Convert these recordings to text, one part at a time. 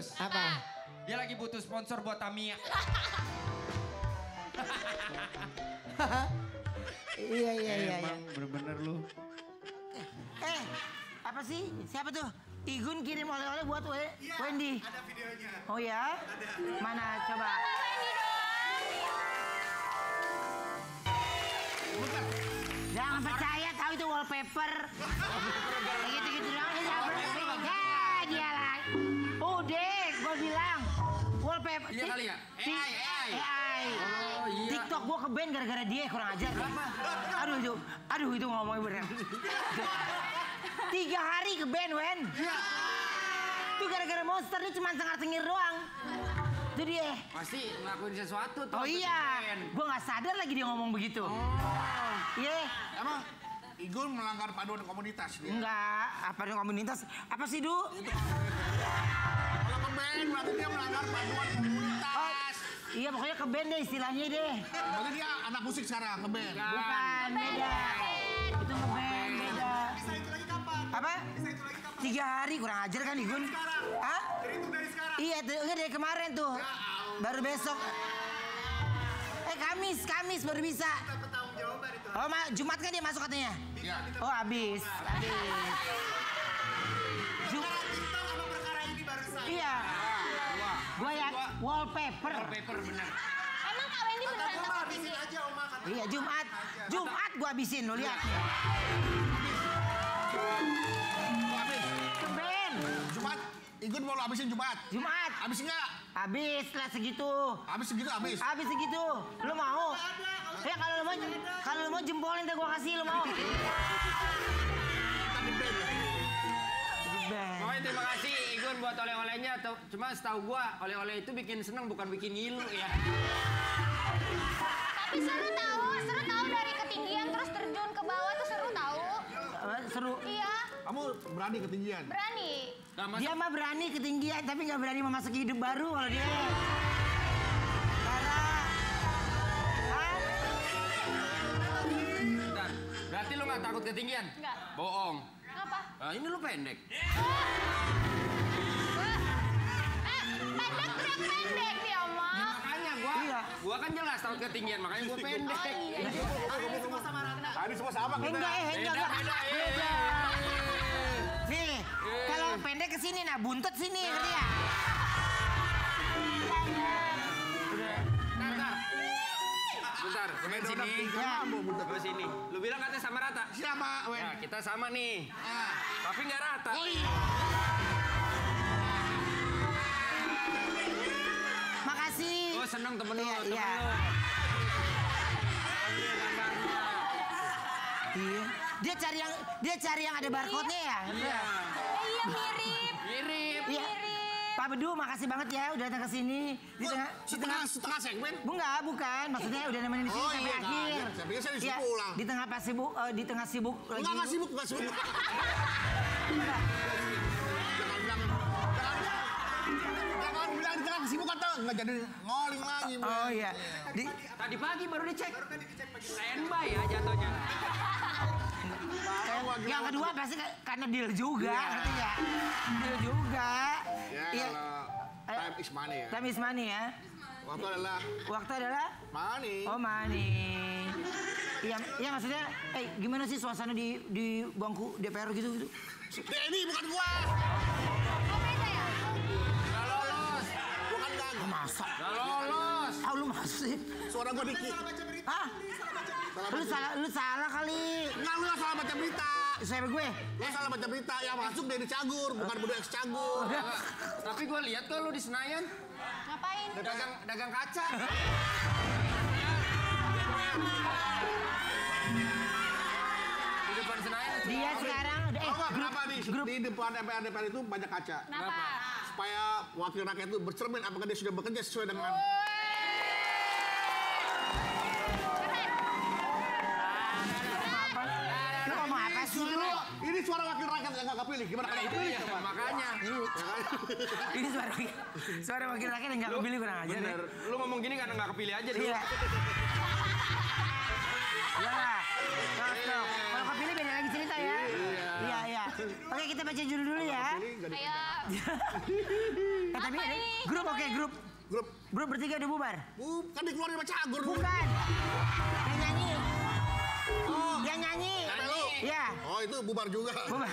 serius. Apa? Dia lagi butuh sponsor buat Tamiya. Iya. Emang bener-bener lu. Apa sih? Siapa tuh? Igun kirim oleh-oleh buat Wendy. Ada videonya. Oh ya? Mana coba? Jangan percaya, tahu itu wallpaper. Kayak gitu-gitu doang dia jangan percaya. Ya, dia lah. Udah, gue bilang. Wallpaper. Iya kali ya? AI. AI. Oh iya. TikTok gue ke-ban gara-gara dia, kurang ajar. Aduh itu ngomongnya bener. 3 hari ke-ban, Wen. Itu gara-gara monster, dia cuma sengar-sengir doang. Itu dia. Pasti ngelakuin sesuatu tuh. Oh iya, gue nggak sadar lagi dia ngomong begitu. Iya. Emang Igun melanggar panduan komunitas dia? Enggak, apa dong komunitas? Apa sih, Du? Kalau ke-ban berarti dia melanggar panduan komunitas. Iya, pokoknya ke-ban deh istilahnya deh. Berarti dia anak musik sekarang, ke-ban. Bukan, beda. Itu nge-ban, beda. Bisa itu lagi kapan? Apa? Bisa itu lagi kapan? 3 hari, kurang ajar kan, Igun? Sekarang. Hah? Terhitung dari sekarang. Iya, enggak dari kemarin tuh. Baru besok. Kamis baru bisa. Kita bertanggung jawaban itu. Oh, Jumat kan dia masuk katanya? Iya. Oh, habis. Perkara TikTok sama perkara ini barusan. Iya. Gua ya wallpaper. Paper bener. Emang Kak Wendy Kata beneran gua takut habisin tinggi? aja Oma kata. Iya, Jumat gua habisin, lu lihat. Habis. Keben. Jumat. Igun mau lo habisin Jumat. Jumat. Habis enggak? Habis lah segitu. Habis segitu habis. Habis segitu. Lu mau? Ya kalau lu mau jempolin deh gua kasih, lu mau? Tadi ban ya. Ben. Pokoknya terima kasih Igun buat oleh-olehnya. Cuma setahu gua oleh-oleh itu bikin seneng bukan bikin ngilu ya. Tapi seru tahu dari ketinggian terus terjun ke bawah tuh seru tahu. Seru. Iya, Kamu berani ketinggian? berani. Nah, Dia mah berani ketinggian tapi nggak berani memasuki hidup baru kalau dia. Karena Bentar. Berarti lu nggak takut ketinggian? Nggak. Bohong. Ngapa? Nah, ini lu pendek. Pendek teriak pendek dia mah. Makanya Iya. gua kan jelas takut ketinggian, makanya gua pendek. Oh iya. Tadi semua sama kita. enggak. Beda. Nih, kalau pendek ke sini nah buntut sini ngerti ya? Bentar, main sini. Gua sini. Lu bilang katanya sama rata. Siapa, Wen? Nah, kita sama nih. Tapi nggak rata. Oh iya. Makasih. Gua seneng temen lu, Iya, temen iya. lu. Ambil gambarnya. Iya. Dia cari yang ada barcode-nya ya? Iya. Iya mirip. Mirip. Iya. Pak Bedu, makasih banget ya udah datang ke sini. Di tengah Setengah segmen. bukan. Maksudnya udah nemenin di sini Oh, sampai iya, akhir. iya. Saya pikir saya disuruh Iya, pulang. Di tengah pas sibuk, di tengah sibuk lagi. Enggak sibuk. Jangan bilang di tengah kesibukan tuh. Enggak jadi ngoling lagi. Oh iya. Tadi pagi baru dicek. Standby ya jatuhnya. Yang kedua pasti karena deal juga, ngerti nggak? Deal juga. Ya, Iya. kalau time is money ya. Time is money ya. Waktu adalah Waktu adalah money. oh money. Iya maksudnya, gimana sih suasana di bangku DPR gitu? Ini bukan gua. Oh beda ya? Gak lolos. Bukan gagal. Masa? Gak lolos. Ah lu masih? Suara gua dikit. Hah? Lu salah kali. Enggak, lu salah baca berita. Saya gue. Lu salah baca berita. Yang masuk dari Cagur, bukan Budu X Cagur. Tapi gue lihat kok lu di Senayan Ngapain? dagang kaca. Di depan Senayan. Dia sekarang udah Tahu nggak kenapa di grup. depan DPR itu banyak kaca? Kenapa? Supaya wakil rakyat itu bercermin apakah dia sudah bekerja sesuai dengan Lu ngomong apa sih lu? ini suara wakil rakyat yang nggak kepilih. Gimana kalau Itu kepilih? ya, coba? makanya. Ini suara wakil rakyat yang nggak kepilih kurang aja Bener. deh. Lu ngomong gini karena nggak kepilih aja dulu. Iya. Iya lah. Cocok. Kalau kepilih beda lagi cerita ya. Iya. Oke kita baca judul dulu ya. Ayo. Tapi Apa ini nih? grup oke, grup. Grup bertiga udah bubar. Kan dikeluarin sama Cagur dulu. Bukan. Yang nyanyi. Yang nyanyi. Ya. Oh itu bubar juga. Bubar.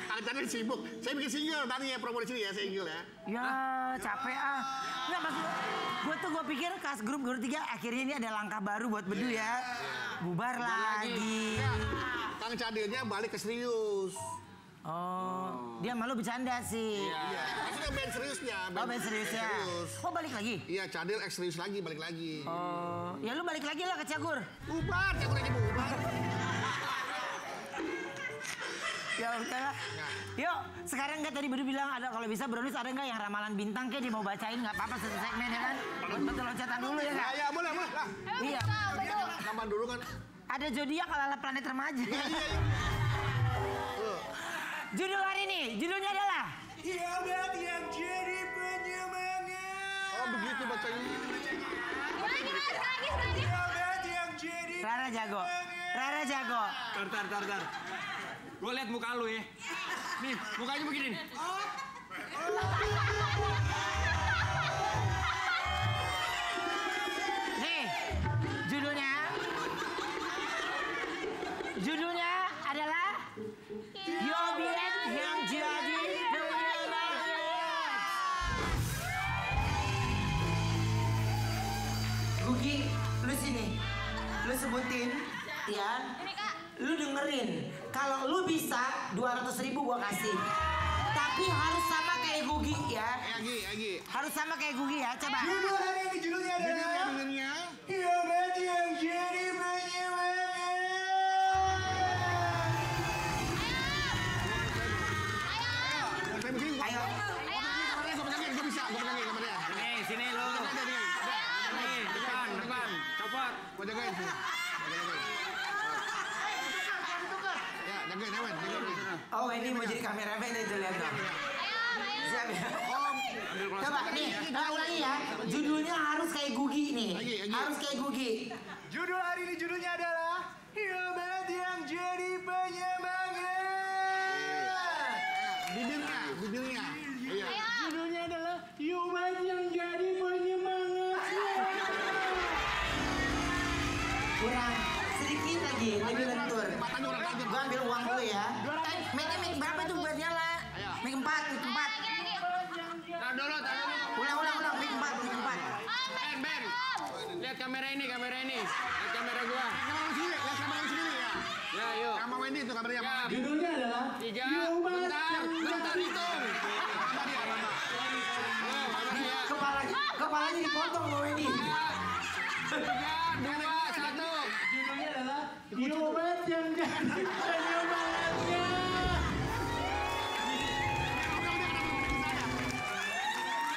Kang Cadil sibuk. Saya bikin single tadi ya, promo di sini ya, single ya. Ya capek ah. Nggak maksud gue pikir kas grup bertiga akhirnya ini ada langkah baru buat Bedu ya. Bubar lagi. Kang Cadilnya balik ke serius. Oh, dia malu bercanda sih. Iya. Maksudnya band seriusnya. Oh, band serius ya. Oh, balik lagi? Iya, Cadil serius lagi, balik lagi. Oh, ya lu balik lagi lah ke Cagur. Bubar, Cagur aja bubar. Ya udah lah. Yuk, sekarang nggak tadi Bedu bilang ada kalau bisa Bronus ada nggak yang ramalan bintang kayak dia mau bacain nggak apa-apa satu segmen ya kan? Betul loncatan dulu ya nggak? Ya, boleh lah. Iya. Tambahan dulu kan. Ada zodiak ala planet remaja. Iya. Judul hari ini, judulnya adalah Hebat yang jadi penyemangat. Oh begitu bacanya. Gimana? Sekali. Hebat yang jadi Rara jago. Rara jago. Tar. Gue liat muka lu ya. Nih, mukanya begini nih. Nih, judulnya adalah Yobilet yang jadi penyemangat. Gugi, lu sini. Lu sebutin, ya. Ini Kak. Lu dengerin. Kalau lu bisa 200.000 gua kasih. Tapi harus sama kayak Gugi ya. Agi. Harus sama kayak Gugi ya. Coba. Judul hari ini judulnya adalah Bibirnya. Hebat yang jadi penyemangat. Saya begini. Ayo. Kamarnya gue pegangin, gue bisa. Gue pegangin kamarnya. Nih, sini lu. Nih, depan. Copot. Gue jagain sih. Ya, jagain Ewen. Oh ini mau jadi kameramen itu lihat dong. Siap ya. Coba nih, ulangi ya. Judulnya harus kayak Gugi nih. Lagi. Harus kayak Gugi. Judul hari ini judulnya adalah Hebat yang jadi penyemangat. Bibirnya. Iya. Judulnya adalah Hebat yang jadi penyemangat. Kurang sedikit lagi, lebih lentur. Matanya orang kaget. Gua ambil uang dulu ya. Mic berapa tuh buat nyala? Mic 4. Tahan dulu. Ulang, mic 4. Ben. Lihat kamera ini. Lihat kamera gua. Lihat kamera sini ya. Ya, yuk. Sama Wendy itu kabarnya. Ya, Judulnya adalah 3. Bentar hitung. Kepalanya dipotong loh ini. 3, 2, 1. Judulnya adalah Hebat yang jadi penyemangatnya.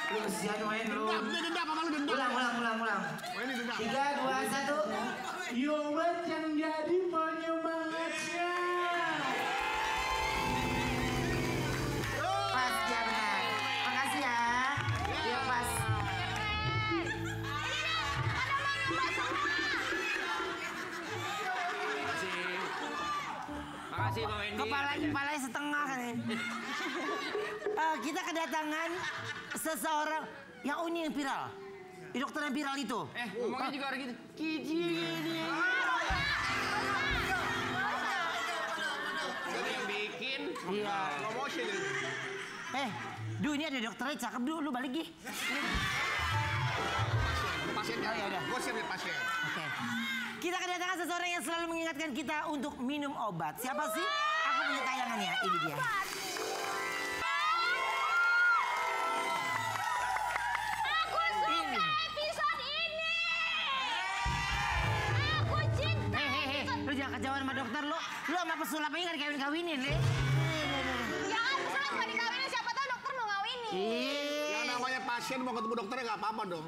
Lu kesian main lu. Dendam sama lu dendam. Ulang. Wendy dendam. 3, 2, 1. Hebat yang jadi penyemangatnya. Pas ya benar. Makasih ya. Iya pas. Makasih Pak Wendy. Kepalanya setengah kan. Kita kedatangan seseorang yang ini yang viral. Dokter yang viral itu. Ngomongnya juga orang gitu. Gini. Jadi yang bikin. Iya. Slow motion ini. Ini ada dokternya cakep dulu, lu balik gih. Pasiennya. Oh, ya udah. Gue siap lihat pasien. Oke. Kita kedatangan seseorang yang selalu mengingatkan kita untuk minum obat. Siapa sih? Aku punya tayangannya. Ini dia. Aku suka episode ini. Aku cinta. Lu jangan kejauhan sama dokter lu. Lu sama pesulap ini gak dikawin-kawinin, Le. Ya kan pesulap nggak dikawinin, siapa tahu dokter mau ngawinin. Yang namanya pasien mau ketemu dokternya nggak apa-apa dong.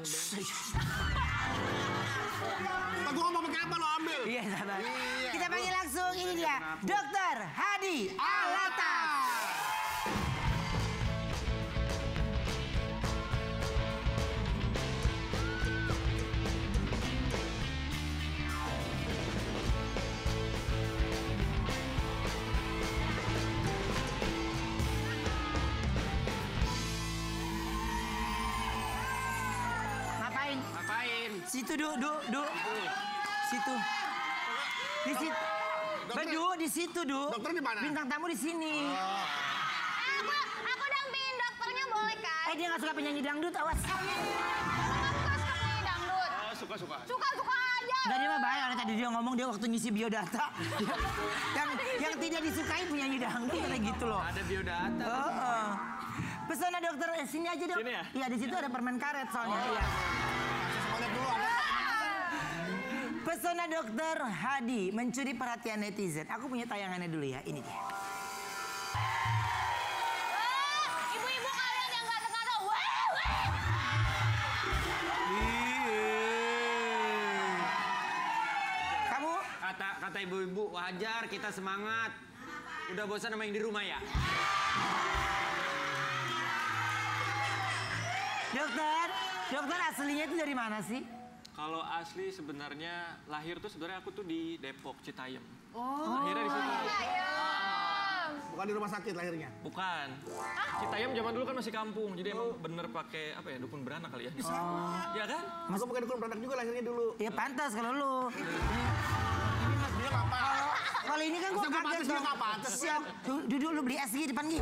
Gue ngomong pakai apa lo ambil? Iya, sabar. Iya. Kita panggil langsung, ini dia. Dokter Hadi Alatas. Situ, Du. Situ. Di situ. Bedu, di situ, Du. Dokter di mana? Bintang tamu di sini. Aku dampingin dokternya boleh kan? Dia nggak suka penyanyi dangdut, awas. Aku suka penyanyi dangdut. Suka. Suka aja. Enggak, dia mah bahaya. Tadi dia ngomong dia waktu ngisi biodata. yang tidak disukai penyanyi dangdut kayak gitu loh. Ada biodata. Oh. Pesona dokter, sini aja dok. Sini ya? Iya, di situ ada permen karet soalnya. Iya. Semuanya dulu ada. Pesona dokter Hadi mencuri perhatian netizen. Aku punya tayangannya dulu ya, ini dia. Ibu-ibu kalian yang ganteng-ganteng. Kamu Kata ibu-ibu wajar kita semangat. Udah bosan sama yang di rumah ya? dokter aslinya itu dari mana sih? Kalau asli sebenarnya lahir tuh sebenarnya aku tuh di Depok, Citayam. Lahirnya di situ. Bukan di rumah sakit lahirnya. Bukan. Citayam zaman dulu kan masih kampung, jadi emang bener pakai apa ya, dukun beranak kali ya. Iya kan? Aku bukan dukun beranak juga lahirnya dulu. Ya pantas kalau lu. Dia ngapa? Kalau ini kan gua Masa gua kaget pantas, dia dong. nggak pantas. Siap. Duduk lu beli es di depan Gi.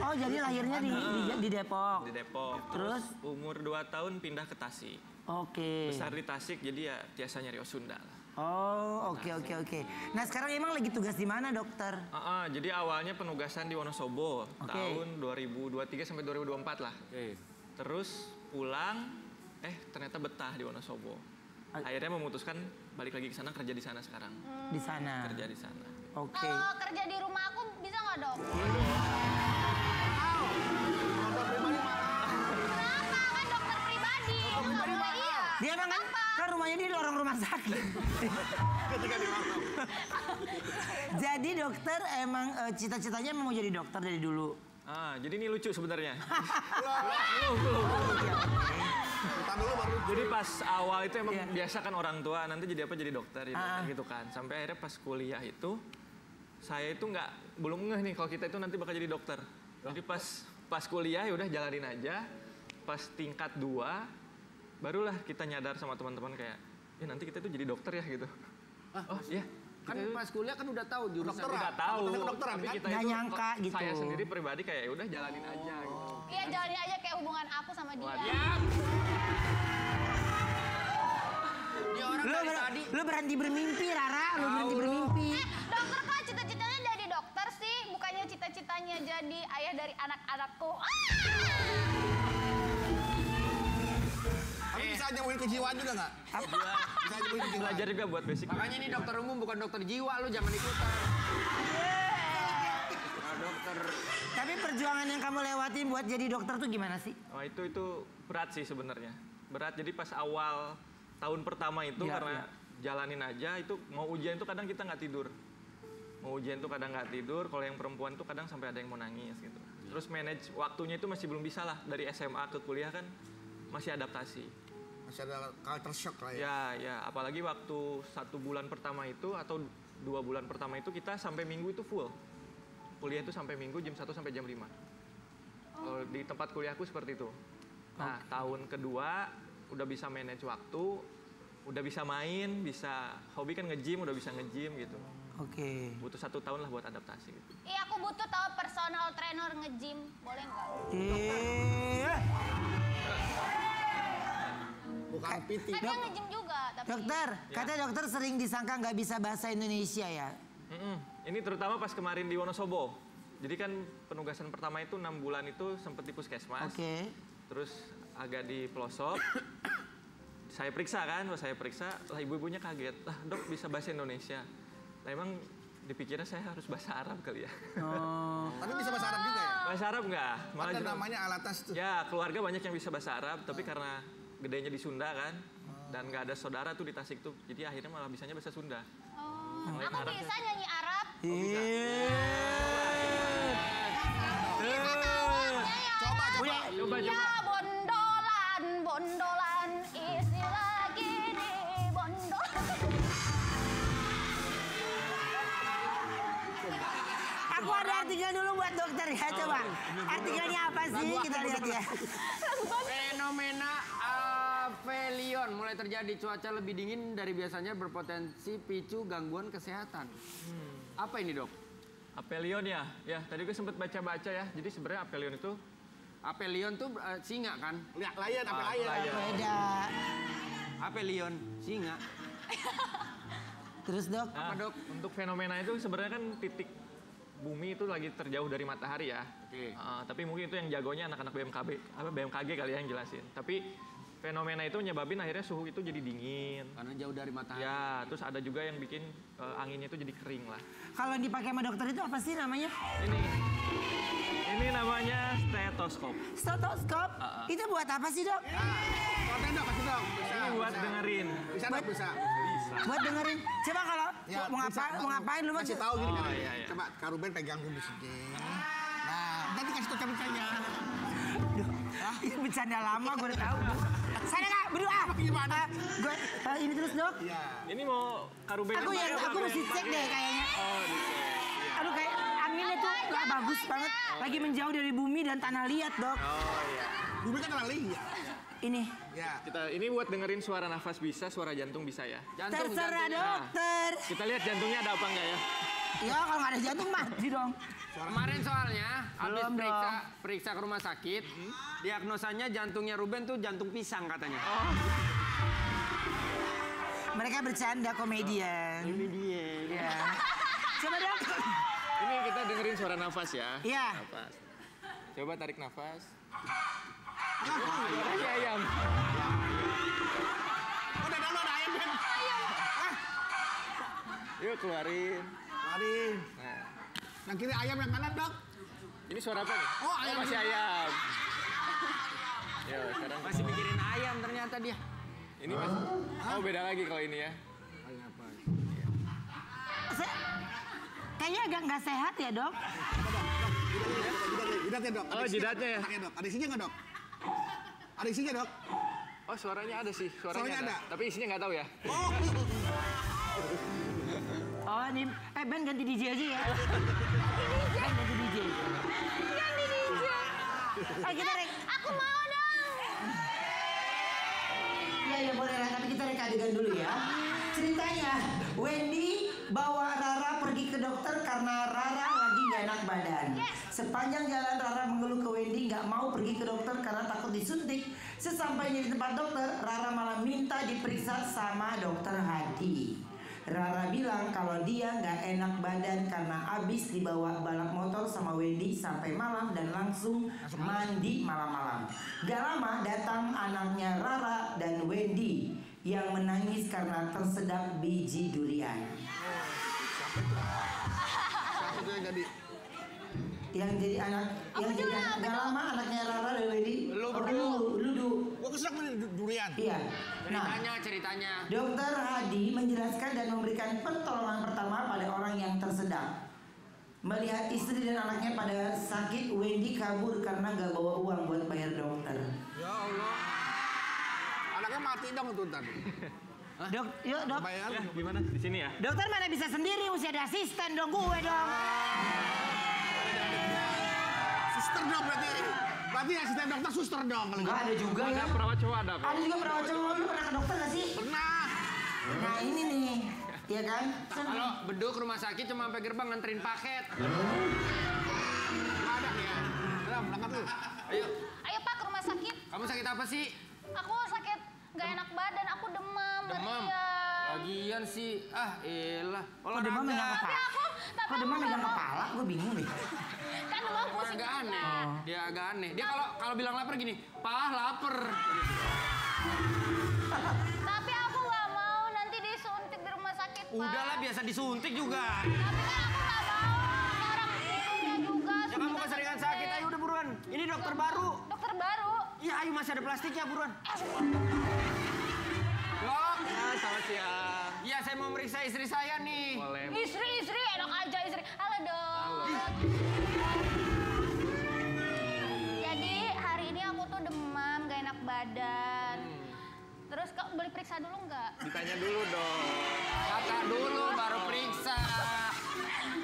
Oh jadi lahirnya di Depok. Di Depok. Terus? Umur 2 tahun pindah ke Tasik. Oke. Besar di Tasik, jadi ya biasanya Rio Sunda lah. Oh oke. Nah sekarang emang lagi tugas di mana dokter? Jadi awalnya penugasan di Wonosobo tahun 2023 sampai 2024 lah. Terus pulang, ternyata betah di Wonosobo. Akhirnya memutuskan balik lagi ke sana, kerja di sana sekarang. Di sana. Kerja di sana. Oke. Kalau kerja di rumah aku bisa nggak dok? Kenapa? Kan dokter pribadi. Iya. Dia emang kan rumahnya di lorong rumah sakit. Ketika di warung. Jadi dokter emang cita-citanya emang mau jadi dokter dari dulu. Jadi ini lucu sebenarnya. Kita dulu baru. Jadi pas awal itu emang biasa kan orang tua nanti jadi apa, jadi dokter gitu kan. Sampai akhirnya pas kuliah itu saya itu belum ngeh nih kalau kita itu nanti bakal jadi dokter. Jadi pas kuliah ya udah jalanin aja. Pas tingkat 2 barulah kita nyadar sama teman-teman kayak nanti kita itu jadi dokter ya gitu. Oh iya. Kan pas kuliah kan udah tahu jurusan. Udah tahu. Kedokteran, Tapi kan? kita Nggak itu nyangka gitu. Saya sendiri pribadi kayak udah jalanin aja gitu. Iya jalanin aja kayak hubungan aku sama dia. Dia orang dari tadi. Lu berhenti bermimpi Rara, lu berhenti bermimpi. Dokter kok cita-citanya jadi dokter sih? Bukannya cita-citanya jadi ayah dari anak-anakku. Tapi bisa nyembuhin kejiwaan juga nggak? Bisa nyembuhin kejiwaan. Belajar juga buat basic. Makanya ini dokter umum bukan dokter jiwa, lu jangan ikutan. Dokter. Tapi perjuangan yang kamu lewatin buat jadi dokter tuh gimana sih? Oh itu berat sih sebenarnya. Berat, jadi pas awal tahun pertama itu karena jalanin aja itu mau ujian tuh kadang kita nggak tidur. Mau ujian tuh kadang nggak tidur, kalau yang perempuan tuh kadang sampai ada yang mau nangis gitu. Terus manage waktunya itu masih belum bisa lah, dari SMA ke kuliah kan masih adaptasi. Masih ada culture shock lah ya. Ya, apalagi waktu 1 bulan pertama itu atau 2 bulan pertama itu kita sampai minggu itu full. Kuliah itu sampai minggu jam 1 sampai jam 5. Kalau di tempat kuliahku seperti itu. Nah, tahun kedua udah bisa manage waktu, udah bisa main, bisa hobi kan nge-gym, udah bisa nge-gym gitu. Oke. Butuh 1 tahun lah buat adaptasi gitu. Iya aku butuh tahu personal trainer nge-gym. Boleh nggak? Bukan PT. Kan dia nge-gym juga. Tapi... Dokter, katanya dokter sering disangka nggak bisa bahasa Indonesia ya? Ini terutama pas kemarin di Wonosobo. Jadi kan penugasan pertama itu 6 bulan itu sempat di puskesmas. Oke. Terus agak di pelosok. Saya periksa kan, pas saya periksa, lah ibu-ibunya kaget. Lah dok bisa bahasa Indonesia. Lah emang dipikirnya saya harus bahasa Arab kali ya. Tapi bisa bahasa Arab juga ya? Bahasa Arab nggak? Ada cuma- namanya alatas tuh. Ya keluarga banyak yang bisa bahasa Arab, tapi karena gedenya di Sunda kan, dan nggak ada saudara tuh di Tasik tuh, jadi akhirnya malah bisanya bahasa Sunda. Yang lain Aku Arab bisa ya. nyanyi Arab. Coba. Coba. Ya bondolan istilah gini bondolan. Aku ada artikel dulu buat dokter ya, coba. Artikelnya apa sih? Kita lihat ya. Fenomena Apelion mulai terjadi cuaca lebih dingin dari biasanya berpotensi picu gangguan kesehatan. Apa ini, Dok? Apelion ya. Ya, tadi gue sempat baca-baca ya. Jadi sebenarnya apelion itu Apelion tuh singa kan? Lihat lion apa lion? Beda. Apelion, singa. Terus dok? Nah, Dok? untuk fenomena itu sebenarnya kan titik bumi itu lagi terjauh dari matahari ya. Oke. Tapi mungkin itu yang jagonya anak-anak BMKG kali ya yang jelasin. Tapi fenomena itu nyebabin akhirnya suhu itu jadi dingin. Karena jauh dari matahari. Ya, terus ada juga yang bikin anginnya itu jadi kering lah. Kalau yang dipakai sama dokter itu apa sih namanya? Ini namanya stetoskop. Stetoskop? Itu buat apa sih dok? Konten dok, kasih dok. Ini buat dengerin. Bisa dok, bisa. Buat dengerin. Coba kalau Ya, mau ngapain lu kasih tahu gini kan. iya. Coba Kak Ruben pegang dulu di sini. Nah, nanti kasih tahu cara-caranya. Ini bercanda lama gue udah tahu. Sana kak, berdua. Gimana? Gue ini terus dok. Iya. Ini mau Karuben. Aku mesti cek deh kayaknya. Aduh kayak anginnya tuh gak bagus banget. Lagi menjauh dari bumi dan tanah liat dok. Ruben kan orang lihat. Ini. Ya. Ini buat dengerin suara nafas bisa, suara jantung bisa ya. Terserah jantungnya. dokter. Kita lihat jantungnya ada apa enggak ya? Ya kalau nggak ada jantung mati dong. Kemarin soalnya habis Belum periksa ke rumah sakit, diagnosanya jantungnya Ruben tuh jantung pisang katanya. Mereka bercanda komedian. Ini dia. Ya. Coba dok. Ini kita dengerin suara nafas ya. Iya. Nafas. Coba tarik nafas. Ini ayam. Udah ada ayam Ben. Yuk keluarin. Keluarin. Nah, Yang kiri ayam, yang kanan dok. ini suara apa nih? Oh, ayam. Masih ayam. Yuk, sekarang Masih mikirin ayam ternyata dia. ini mas. Oh, beda lagi kalau ini ya. Kayaknya agak nggak sehat ya dok. Jidatnya dok. Oh, jidatnya ya. Dok. Ada isinya nggak dok? Ada isinya dok? Oh, suaranya ada sih. Suaranya ada. Tapi isinya nggak tahu ya. Oh. Oh ini, Ben ganti DJ aja ya. Ben ganti DJ. Ganti DJ. Kita rek. Aku mau dong. Ya boleh lah, tapi kita rek adegan dulu ya. Ceritanya, Wendy bawa Rara pergi ke dokter karena Rara lagi nggak enak badan. Sepanjang jalan Rara mengeluh ke Wendy nggak mau pergi ke dokter karena takut disuntik. Sesampainya di tempat dokter, Rara malah minta diperiksa sama dokter Hadi. Rara bilang kalau dia nggak enak badan karena abis dibawa balap motor sama Wendy sampai malam dan langsung mandi malam-malam. Gak lama datang anaknya Rara dan Wendy yang menangis karena tersedak biji durian. Itu yang jadi. Yang jadi anak, gak lama anaknya Rara dan Wendy. Lu Gua kesenang main durian. Iya. Nah, Ceritanya. Dokter Hadi menjelaskan dan memberikan pertolongan pertama pada orang yang tersedak. Melihat istri dan anaknya pada sakit, Wendy kabur karena gak bawa uang buat bayar dokter. Ya Allah. Anaknya mati dong itu tadi. Yuk dok. Bayar. Ya, gimana? Di sini ya. Dokter mana bisa sendiri, mesti ada asisten dong, gue dong. Suster dong berarti. Berarti asisten dokter suster dong kalau Enggak gitu. ada juga ya. Ada perawat cowok ada kok. Ada juga perawat cowok, lu pernah ke dokter gak sih? Pernah. Nah ini nih, iya kan? Kalau beduk rumah sakit cuma sampai gerbang nganterin paket. Nggak ada nih ya. Udah, berangkat lu. Ayo, Ayo Pak ke rumah sakit. kamu sakit apa sih? Aku sakit nggak enak badan. Aku demam. Demam. meriang. Lagian sih, elah. Kok demam megang Tapi kepala? aku Kok demam megang kepala? Gue bingung deh. kan demam pusing. Agak aneh. Dia agak aneh. Dia kalau bilang lapar gini, "Pah, lapar." Tapi aku nggak mau nanti disuntik di rumah sakit Pak. Udahlah, biasa disuntik juga. Tapi kan aku nggak mau. Orang ibunya juga. Ya kamu keseringan sakit, ayo udah buruan. Ini dokter baru. Dokter baru. Iya, ayo masih ada plastiknya, buruan. Dok, Ya, selamat siang. iya saya mau meriksa istri saya nih. Boleh. Istri, enak aja istri. Halo dok. Jadi hari ini aku tuh demam, gak enak badan. Terus kok boleh periksa dulu nggak? Ditanya dulu dong. Kata dulu baru periksa.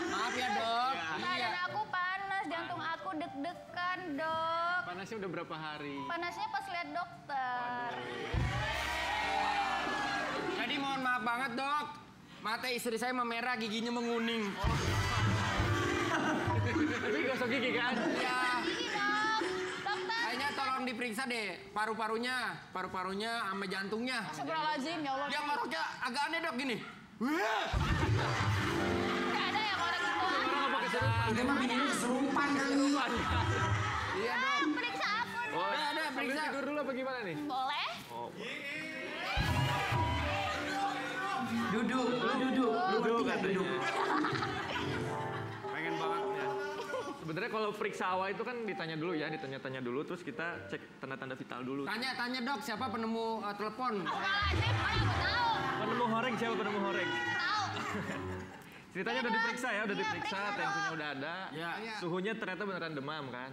Maaf ya, Dok. Badan aku panas, jantung aku deg-degan dok. Panasnya udah berapa hari? Panasnya pas lihat dokter. banget dok. Mata istri saya memerah, giginya menguning. Tapi gosok gigi kan? Iya. Gigi dok. Dokter. Kayaknya tolong diperiksa deh paru-parunya sama jantungnya. Astagfirullahaladzim, ya Allah. Dia ngoroknya agak aneh dok gini. Gak ada yang orang gitu. Orang apa kesurupan? Itu mah bini lu kesurupan kali. Iya dok. Periksa aku dok. Ada Sambil periksa. tidur dulu apa gimana nih? Boleh? Duduk, lu duduk. Lu Duduk ngerti nggak katanya. duduk? Pengen banget ya. Sebenarnya kalau periksa awal itu kan ditanya dulu ya, ditanya-tanya dulu, terus kita cek tanda-tanda vital dulu. Tanya dok siapa penemu telepon. Astagfirullahaladzim, aku tahu. Penemu horeng siapa penemu horeng? Tahu. Ceritanya udah diperiksa ya, udah Iya, diperiksa, periksa tensinya dong. udah ada. Ya. Suhunya ternyata beneran demam kan.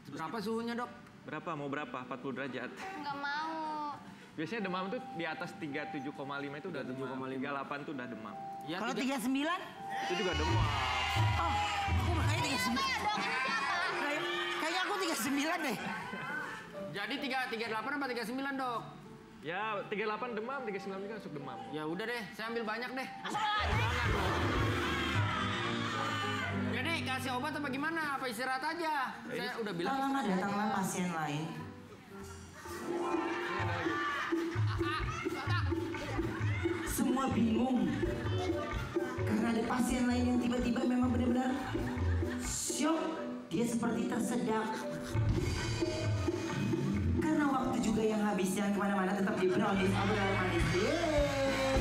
Berapa suhunya dok? Berapa? Mau berapa? 40 derajat. Nggak mau. Biasanya demam tuh di atas 37,5 itu udah demam. 38 tuh udah demam. Ya, Kalau 3. 39? Itu juga demam. Oh, aku makanya 39. Siapa ya dok? Ini siapa? Kayaknya aku 39 deh. Jadi 38 apa 39 dok? Ya 38 demam, 39 juga masuk demam. Ya udah deh, saya ambil banyak deh. Astagfirullahaladzim. Jadi kasih obat apa gimana? Apa istirahat aja? Saya udah bilang. Tolonglah datanglah pasien lain. Semua bingung. Karena ada pasien lain yang tiba-tiba memang benar-benar syok. Dia seperti tersedak. Karena waktu juga yang habis, jangan kemana-mana, tetap di Brownies Obrolan Manis. Yeay.